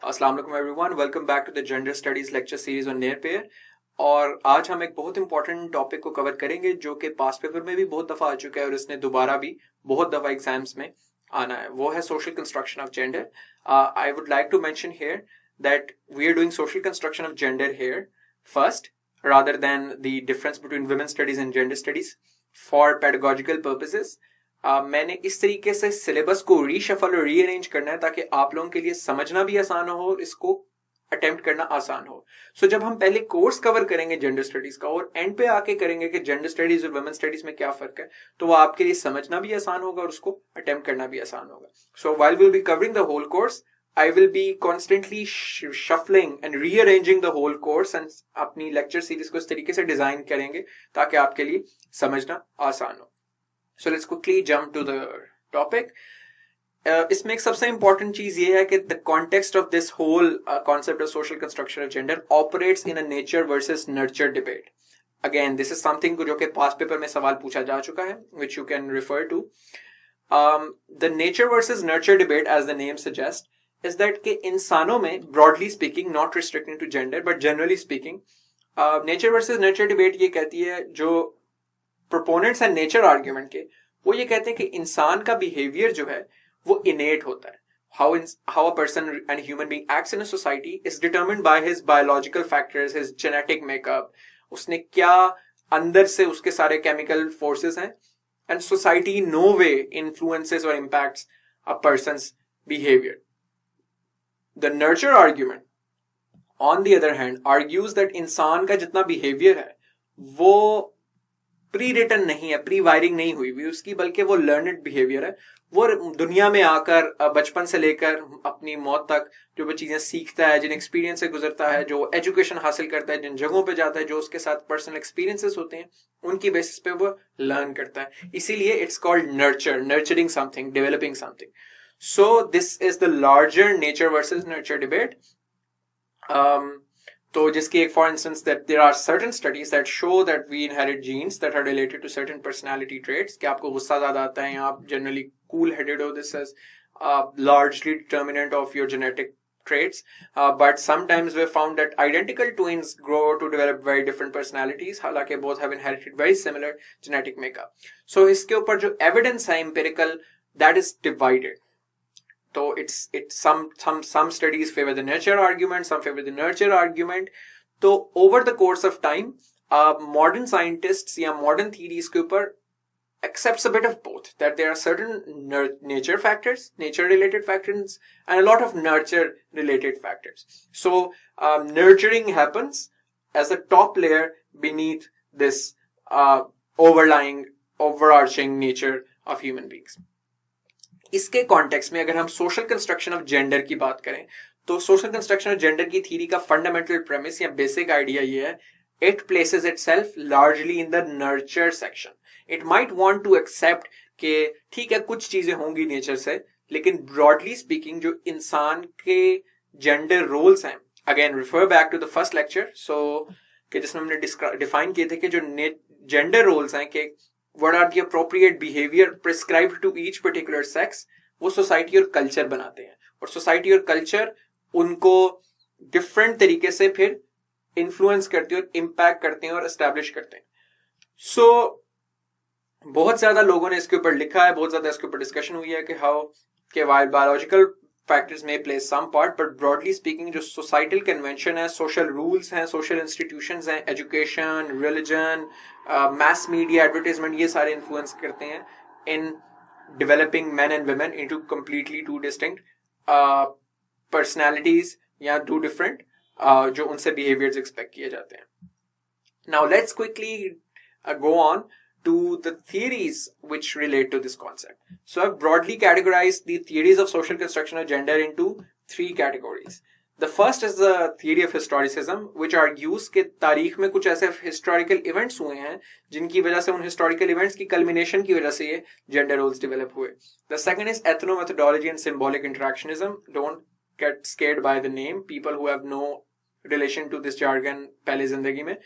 अस्सलाम वालेकुम everyone, welcome back to the gender studies lecture series on near peer. और आज हम एक बहुत इंपॉर्टेंट टॉपिक को कवर करेंगे जो कि पास्ट पेपर में भी बहुत दफा आ चुका है और इसने दोबारा भी बहुत दफा एग्जाम्स में आना है। वो है social construction of gender. I would like to mention here that we are doing social construction of gender here first rather than the difference between women studies and gender studies for pedagogical purposes. मैंने इस तरीके से syllabus को reshuffle और rearrange करना है ताकि आप लोगों के लिए समझना भी आसान हो और इसको अटेम्प्ट करना आसान हो। सो जब हम पहले कोर्स कवर करेंगे जेंडर स्टडीज का और एंड पे आके करेंगे कि जेंडर स्टडीज और वुमेन स्टडीज में क्या फर्क है, तो वो आपके लिए समझना भी आसान होगा और उसको अटेम्प्ट करना भी आसान होगा। So while we will be covering the whole course, I will be constantly shuffling and rearranging the whole course and अपनी lecture series को इस तरीके से डिजाइन करेंगे ताकि आपके लिए समझना आसान हो। So let's quickly jump to the topic. इसमें एक सबसे important चीज ये है कि the context of this whole concept of social construction of gender operates in a nature versus nurture debate. Again, this is something जो कि past paper में सवाल पूछा जा चुका है, which you can refer to. The nature versus nurture debate, as the name suggests, is that कि इंसानों में broadly speaking, not restricting to gender, but generally speaking, nature versus nurture debate ये कहती है, जो proponents हैं nature argument के, वो ये कहते हैं कि इंसान का behavior जो है वो innate होता है। How a person and human being acts in a society is determined by his biological factors, his genetic makeup, उसने क्या अंदर से उसके सारे chemical forces हैं, and society no way influences or impacts a person's behavior. The nurture argument, on the other hand, argues that इंसान का जितना behavior है वो प्री रिटन नहीं है, प्री वायरिंग नहीं हुई हुई उसकी, बल्कि वो लर्नड बिहेवियर है। वो दुनिया में आकर बचपन से लेकर अपनी मौत तक जो वो चीजें सीखता है, जिन एक्सपीरियंस से गुजरता है, जो एजुकेशन हासिल करता है, जिन जगहों पे जाता है, जो उसके साथ पर्सनल एक्सपीरियंसेस होते हैं, उनकी बेसिस पे वो लर्न करता है। इसीलिए it's called nurture, nurturing something, developing something. So this is the larger nature versus nurture debate. तो जिसकी एक for instance that there are certain studies that show that we inherit genes that are related to certain personality traits, कि आपको गुस्सा ज्यादा आता है या आप generally cool headed हो, this is largely determinant of your genetic traits, but sometimes we found that identical twins grow to develop very different personalities, हालांकि both have inherited very similar genetic makeup. So इसके ऊपर जो evidence है empirical, that is divided. So it's some studies favor the nurture argument, some favor the nurture argument. So over the course of time, modern scientists या modern theories के ऊपर accepts a bit of both, that there are certain nature factors, nature related factors, and a lot of nurture related factors. So nurturing happens as a top layer beneath this overarching nature of human beings. इसके context में अगर हम social construction of gender की बात करें, तो social construction of gender की theory का फंडामेंटल प्रेमिस या बेसिक आइडिया ये है, it places itself largely in the nurture section. It might want to accept कि ठीक है कुछ चीजें होंगी नेचर से, लेकिन ब्रॉडली स्पीकिंग जो इंसान के जेंडर रोल्स हैं, again refer back to the first lecture, so कि जिसमें हमने डिफाइन किए थे कि जो जेंडर रोल्स हैं कि what are the appropriate behavior prescribed to each particular sex, वो सोसाइटी और कल्चर बनाते हैं, और सोसाइटी और कल्चर उनको डिफरेंट तरीके से फिर इन्फ्लुएंस करते हैं और इम्पैक्ट करते हैं और एस्टैब्लिश करते हैं। सो बहुत ज्यादा लोगों ने इसके ऊपर लिखा है, बहुत ज्यादा इसके ऊपर डिस्कशन हुई है कि हाउ के while biological factors may play some part, but broadly speaking जो societal convention है, social rules हैं, social institutions हैं, education, religion, mass media, advertisement, ये सारे influence करते हैं in developing men and women into completely two distinct personalities या two different जो उनसे behaviors expect किए जाते हैं। Now let's quickly go on to the theories which relate to this concept. So I've broadly categorized the theories of social construction of gender into three categories. The first is the theory of historicism, which argues कि तारीख में कुछ ऐसे historical events हुए हैं जिनकी वजह से उन historical events की culmination की वजह से ये gender roles develop हुए. The second is ethnomethodology and symbolic interactionism. Don't get scared by the name. People who have no relation to this jargon पहले जिंदगी में,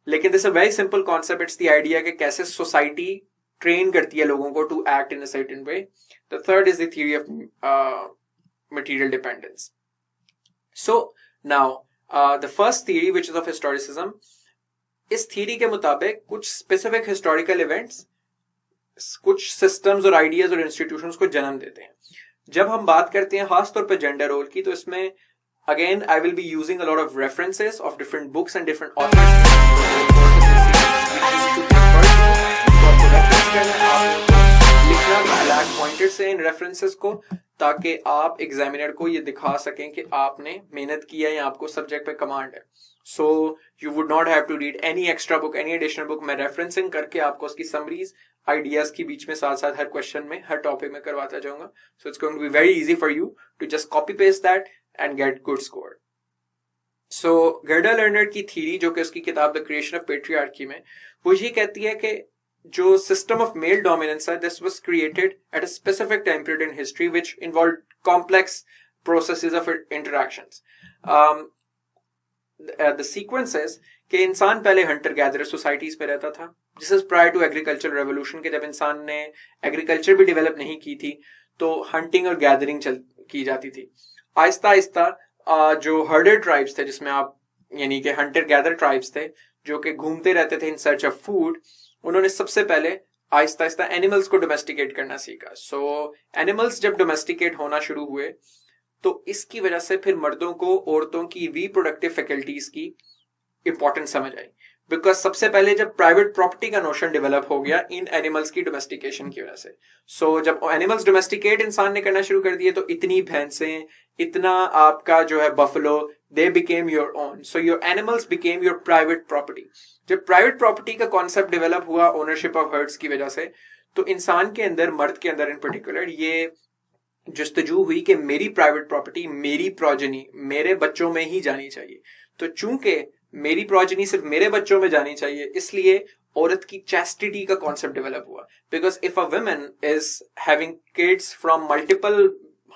लेकिन this a very simple concept, it's the idea कि कैसे society train करती है लोगों को to act in a certain way. The third is the theory of material dependence. So now the first theory which is of historicism, इस theory के मुताबिक कुछ स्पेसिफिक हिस्टोरिकल इवेंट्स कुछ सिस्टम्स और आइडियाज और इंस्टीट्यूशंस को जन्म देते हैं. जब हम बात करते हैं खासतौर पे जेंडर रोल की, तो इसमें again I will be using a lot of references of different books and different authors. लिखना ब्लैक पॉइंटेड से इन रेफरेंसेस को, ताकि आप एग्जामिनर को ये दिखा सकें कि आपने मेहनत किया है या आपको सब्जेक्ट पे कमांड है. So you would not have to read any extra book, any additional book. मैं रेफरेंसिंग करके आपको उसकी समरीज आइडियाज की बीच में साथ साथ हर क्वेश्चन में हर टॉपिक में करवाता जाऊंगा. So it's going to be very easy for you to just copy paste that and get good score. So Gerda Lerner की थ्योरी, जो कि उसकी किताब द क्रिएशन ऑफ पेट्रियार्की में, वो ये कहती है कि जो सिस्टम ऑफ मेल डोमिनेंस है, this was created at a specific time period in history which involved complex processes of interactions. The sequence is कि इंसान पहले हंटर गैदरर सोसाइटीज में रहता था. This is prior to agriculture revolution के, जब इंसान ने एग्रीकल्चर भी डेवलप नहीं की थी तो हंटिंग और गैदरिंग की जाती थी. आहिस्ता आहिस्ता जो हर्डर ट्राइब्स थे, जिसमें आप यानी कि हंटर गैदर ट्राइब्स थे जो कि घूमते रहते थे इन सर्च ऑफ फूड, उन्होंने सबसे पहले आहिस्ता आहिस्ता एनिमल्स को डोमेस्टिकेट करना सीखा. सो एनिमल्स जब डोमेस्टिकेट होना शुरू हुए तो इसकी वजह से फिर मर्दों को औरतों की रिप्रोडक्टिव फैकल्टीज की इंपॉर्टेंस समझ आई. बिकॉज सबसे पहले जब प्राइवेट प्रॉपर्टी का नोशन डेवलप हो गया इन एनिमल्स की डोमेस्टिकेशन की वजह से. सो जब एनिमल्स डोमेस्टिकेट इंसान ने करना शुरू कर दिए तो इतनी भैंसें, इतना आपका जो है buffalo, they became your own. So your animals became your private property. जब प्राइवेट प्रॉपर्टी का कॉन्सेप्ट डेवलप हुआ ओनरशिप ऑफ हर्ड्स की वजह से, तो इंसान के अंदर, मर्द के अंदर इन पर्टिकुलर, ये जस्तजू हुई कि मेरी प्राइवेट प्रॉपर्टी, मेरी प्रोजेनी मेरे बच्चों में ही जानी चाहिए. तो चूंकि मेरी प्रोजेनी सिर्फ मेरे बच्चों में जानी चाहिए, इसलिए औरत की चैस्टिटी का कॉन्सेप्ट डेवलप हुआ. Because if a woman is having kids from multiple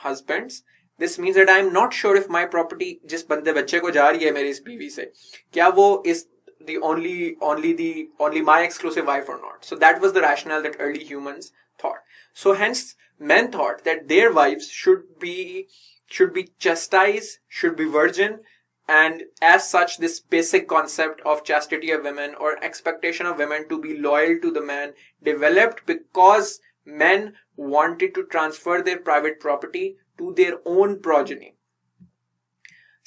husbands, this means that I am not sure if my property जिस बंदे बच्चे को जा रही है मेरी इस बीवी से, क्या वो is the only my exclusive wife or not. So that was the rationale that early humans thought. So hence men thought that their wives should be chastised, should be virgin, and as such this basic concept of chastity of women or expectation of women to be loyal to the man developed because men wanted to transfer their private property to their own progeny.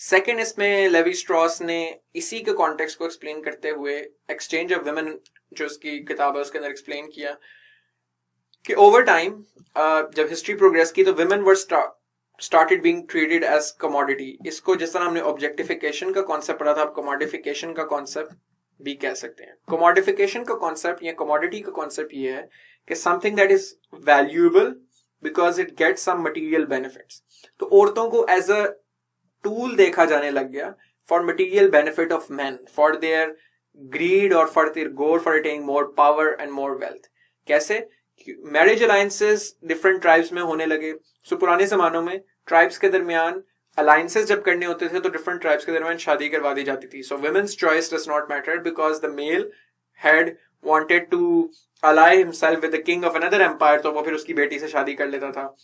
Second, इसमें Levi Strauss ने इसी के context को explain करते हुए exchange of women, जो उसकी किताब है उसके अंदर एक्सप्लेन किया कि ओवर टाइम जब हिस्ट्री प्रोग्रेस की तो women were started being treated as commodity. इसको जिस तरह हमने ऑब्जेक्टिफिकेशन का कॉन्सेप्ट पढ़ा था, आप कमोडिफिकेशन का कॉन्सेप्ट भी कह सकते हैं. कमोडिफिकेशन का कॉन्सेप्ट या कमोडिटी का कॉन्सेप्ट ये है कि something that is valuable because it gets some material benefits. तो औरतों को एज अ टूल देखा जाने लग गया for material benefit of man, for their greed और for their goal for attaining more power and more wealth. कैसे? Marriage alliances different tribes में होने लगे. सो पुराने जमानों में ट्राइब्स के दरमियान अलायंसेस जब करने होते थे तो डिफरेंट ट्राइब्स के दरमियान शादी करवा दी जाती थी. So women's choice does not matter because the male had wanted to ally himself with the king of another empire, तो वो फिर उसकी बेटी से शादी कर लेता था.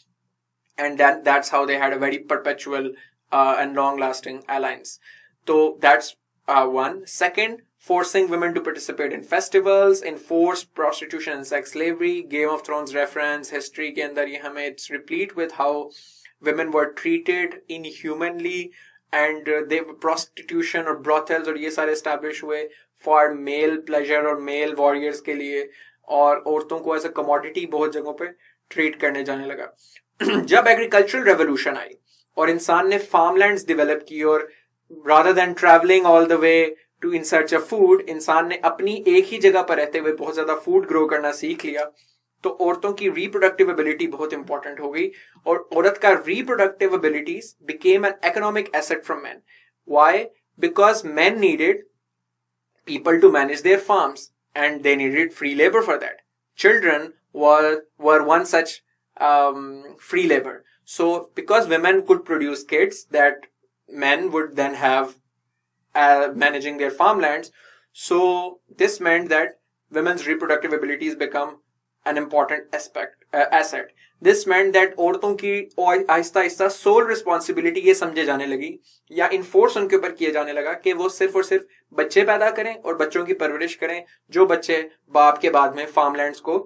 And that's how they had a very perpetual and long-lasting alliance. So that's one. Second, forcing women to participate in festivals, enforced prostitution and sex slavery. Game of Thrones reference, history के अंदर ये हमें it's replete with how women were treated inhumanly and they prostitution और brothels और ये सारे establish हुए for male pleasure और male warriors के लिए, और औरतों को as a commodity बहुत जगहों पे treat करने जाने लगा. जब agricultural revolution आई और इंसान ने फार्मलैंड्स डेवलप की और rather than travelling all the way to in search of food, इंसान ने अपनी एक ही जगह पर रहते हुए बहुत ज्यादा फूड ग्रो करना सीख लिया. तो औरतों की रिप्रोडक्टिव एबिलिटी बहुत इंपॉर्टेंट हो गई और औरत का reproductive abilities became an economic asset from man. Why? Because man needed people to manage their farms and they needed free labour for that. Children were one such free labor. So because women could produce kids that men would then have managing their farmlands, so this meant that women's reproductive abilities become an important asset. This meant that औरतों की Aahista Aahista sole responsibility ये समझे जाने लगी या enforce उनके ऊपर किया जाने लगा कि वो सिर्फ और सिर्फ बच्चे पैदा करें और बच्चों की परवरिश करें, जो बच्चे बाप के बाद में फार्मलैंड्स को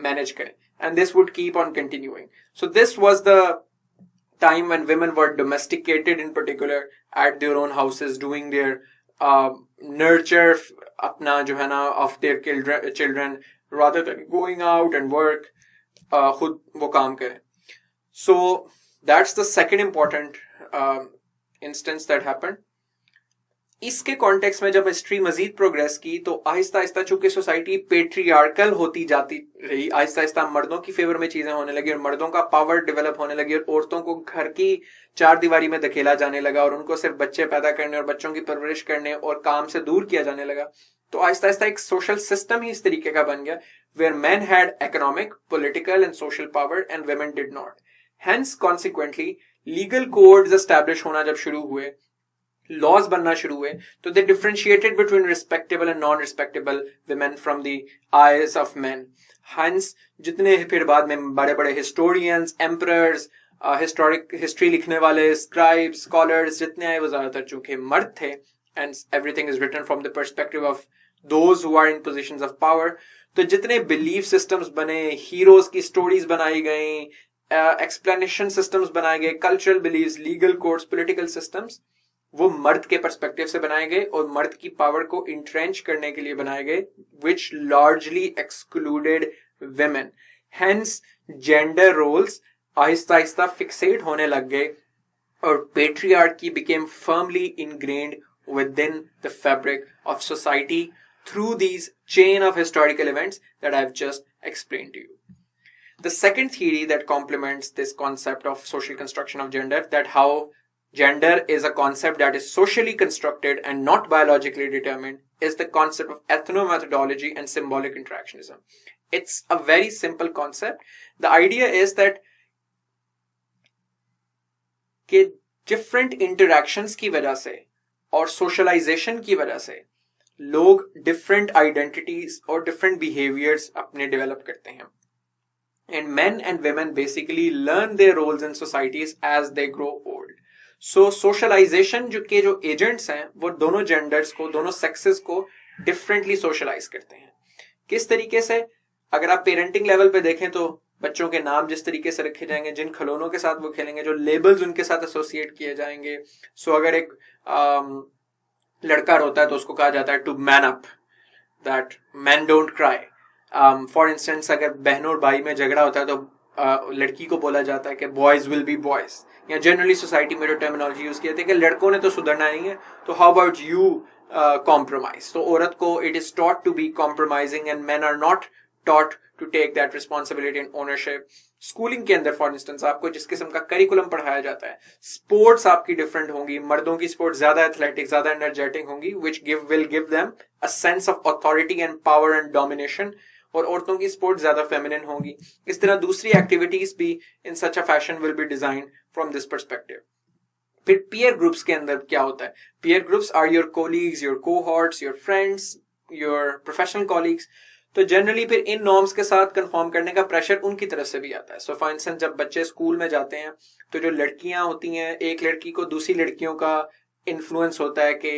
मैनेज करें. And this would keep on continuing. So this was the time when women were domesticated, in particular at their own houses, doing their nurture अपना जो है ना of their children rather than going out and work. खुद वो काम करें. So that's the second important instance that happened. इसके context में जब हिस्ट्री मजीद प्रोग्रेस की तो आहिस्ता आहिस्ता चूंकि सोसाइटी पेट्रियार्कल होती जाती रही, आहिस्ता आहिस्ता मर्दों की फेवर में चीजें होने लगी और मर्दों का पावर डेवलप होने लगी और औरतों को घर की चार दीवारी में धकेला जाने लगा और उनको सिर्फ बच्चे पैदा करने और बच्चों की परवरिश करने और काम से दूर किया जाने लगा. तो आहिस्ता आहिस्ता एक सोशल सिस्टम ही इस तरीके का बन गया where man had economic, political and social power and women did not. Hence consequently legal codes establish होना जब शुरू हुए, लॉज बनना शुरू हुए, तो they differentiated between respectable and non respectable women from the eyes of men. Hence जितने फिर बाद में बड़े बड़े हिस्टोरियंस, एम्परर्स, हिस्ट्री लिखने वाले, स्क्राइब्स, स्कॉलर्स जितने आए वो ज्यादातर चूंकि मर्द थे, and everything is written from the perspective of those who are in positions of power. तो जितने बिलीफ सिस्टम्स बने, हीरोज की स्टोरीज बनाई गई, एक्सप्लेनेशन सिस्टम्स बनाए गए, cultural beliefs, legal codes, political systems, वो मर्द के पर्सपेक्टिव से बनाए गए और मर्द की पावर को इंट्रेंच करने के लिए बनाए गए, which largely excluded women. Hence gender roles आहिस्ता आहिस्ता फिक्सेट होने लग गए और patriarchy became firmly ingrained within the fabric of society through these chain of historical events that I've just explained to you. The second theory that complements this concept of social construction of gender, that how gender is a concept that is socially constructed and not biologically determined, is the concept of ethnomethodology and symbolic interactionism. It's a very simple concept. The idea is that different interactions की वजह से और socialisation की वजह से लोग different identities और different behaviours अपने डेवलप करते हैं. And men and women basically learn their roles in societies as they grow old. So socialisation जो एजेंट्स हैं वो दोनों जेंडर्स को, दोनों सेक्सेस को डिफरेंटली सोशलाइज करते हैं. किस तरीके से? अगर आप पेरेंटिंग लेवल पे देखें तो बच्चों के नाम जिस तरीके से रखे जाएंगे, जिन खिलौनों के साथ वो खेलेंगे, जो लेबल्स उनके साथ एसोसिएट किए जाएंगे. सो अगर एक लड़का रोता है तो उसको कहा जाता है to man up, that man don't cry. For instance अगर बहनों और भाई में झगड़ा होता है तो लड़की को बोला जाता है कि बॉयज विल बी बॉयज. या जनरली सोसाइटी में जो टर्मिनोलॉजी यूज की जाती है कि लड़कों ने तो सुधरना नहीं है, तो हाउ अबाउट यू कॉम्प्रोमाइज. तो औरत को it is taught to be compromising and man are not taught to take that responsibility and ownership. Schooling के अंदर फॉर इंस्टेंस आपको जिस किस्म का करिकुलम पढ़ाया जाता है, स्पोर्ट्स आपकी डिफरेंट होंगी. मर्दों की स्पोर्ट्स ज्यादा एथलेटिक, ज्यादा एनर्जेटिक होंगी, which will give them a sense of authority and power and domination. और औरतों की स्पोर्ट्स ज्यादा फेमिनिन होंगी. इस तरह दूसरी एक्टिविटीज भी in such a fashion will be designed from this perspective. फिर पीयर ग्रुप्स के अंदर क्या होता है? Peer groups are your colleagues, your cohorts, your friends, your professional colleagues. तो जनरली फिर इन नॉर्म्स के साथ कंफर्म करने का प्रेशर उनकी तरफ से भी आता है. सो फॉर इंस्टेंस जब बच्चे स्कूल में जाते हैं तो जो लड़कियां होती हैं, एक लड़की को दूसरी लड़कियों का इन्फ्लुएंस होता है कि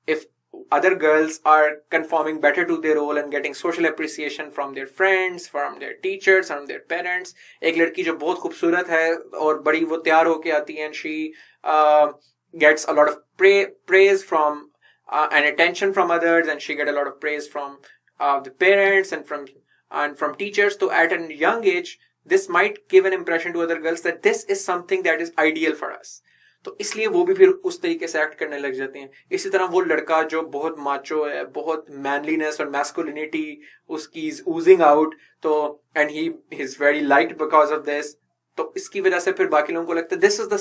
if other girls are conforming better to their role and getting social appreciation from their friends, from their teachers, from their parents. एक लड़की जो बहुत खूबसूरत है और बड़ी वो तैयार होके आती है, she gets a lot of praise from and attention from others, and she get a lot of praise from the parents and from teachers. So at a young age this might give an impression to other girls that this is something that is ideal for us. तो इसलिए वो भी फिर उस तरीके से act करने लग जाते हैं. इसी तरह वो लड़का जो बहुत माचो है, बहुत मैनलीनेस और मैस्कुलिनिटी उसकी इज ओजिंग आउट, तो and he is very light because of this. तो इसकी वजह से फिर बाकी लोगों को लगता है this is the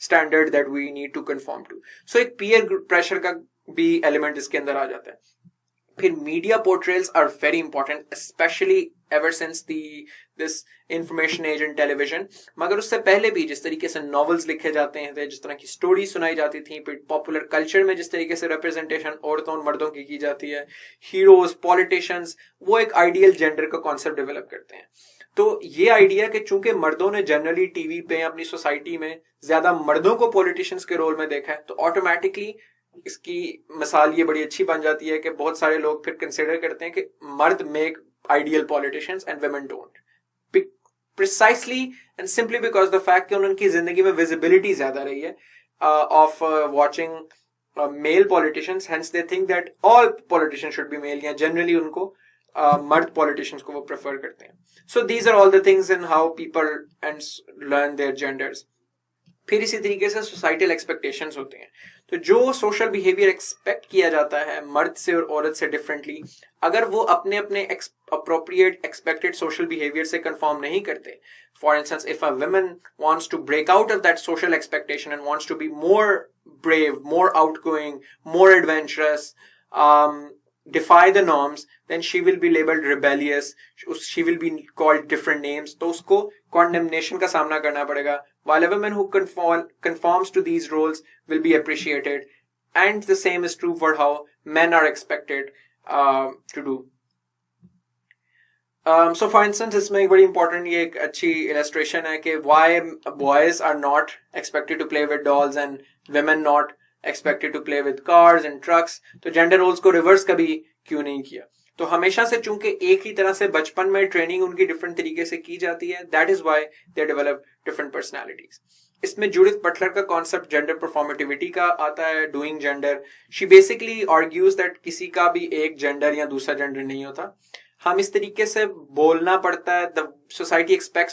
standard that we need to conform to. So एक पीयर प्रेशर का भी एलिमेंट इसके अंदर आ जाता है. फिर media portrayals are very important, specially ever since this information age in television. मगर उससे पहले भी जिस तरीके से नॉवेल्स लिखे जाते थे, जिस तरह की स्टोरी सुनाई जाती थी, फिर पॉपुलर कल्चर में जिस तरीके से रिप्रेजेंटेशन औरतों और मर्दों की जाती है, हीरोज, पॉलिटिशियंस, वो एक आइडियल जेंडर का कॉन्सेप्ट डेवलप करते हैं। तो ये आइडिया कि चूंकि मर्दों ने जनरली टीवी पे अपनी सोसाइटी में ज्यादा मर्दों को पॉलिटिशियंस के रोल में देखा है, तो ऑटोमेटिकली इसकी मिसाल ये बड़ी अच्छी बन जाती है कि बहुत सारे लोग फिर कंसिडर करते हैं कि मर्द make ideal politicians and women don't, precisely and simply because the fact कि उनकी जिंदगी में विजिबिलिटी ज्यादा रही है of watching male politicians, hence they think that all politicians should be male, या जनरली उनको मर्द पॉलिटिशियंस को वो प्रेफर करते हैं। So these are all the things in how people and learn their genders. फिर इसी तरीके से सोसाइटल एक्सपेक्टेशंस होते हैं। तो जो सोशल बिहेवियर एक्सपेक्ट किया जाता है मर्द से और औरत से डिफरेंटली, अगर वो अपने अपने अप्रोप्रिएट एक्सपेक्टेड सोशल बिहेवियर से कंफर्म नहीं करते, for instance if a woman wants to break out of that social expectation and wants to be more brave, more outgoing, more adventurous, defy the norms, then she will be labeled rebellious, she will be called different names, तो उसको condemnation का सामना करना पड़ेगा, while a woman who conforms to these roles will be appreciated, and the same is true for how men are expected to do. So for instance, इसमें एक बड़ी important ये एक अच्छी illustration है कि why boys are not expected to play with dolls and women not expected to play with cars and trucks. तो gender roles को reverse कभी क्यों नहीं किया? तो हमेशा से चूंकि एक ही तरह से बचपन में ट्रेनिंग उनकी डिफरेंट तरीके से की जाती है, that is why they develop different personalities. इसमें जूडिथ बटलर का कॉन्सेप्ट जेंडर परफॉर्मेटिविटी का आता है, doing gender. She basically argues that किसी का भी एक जेंडर या दूसरा जेंडर नहीं होता, हम इस तरीके से बोलना पड़ता है, द सोसाइटी एक्सपेक्ट्स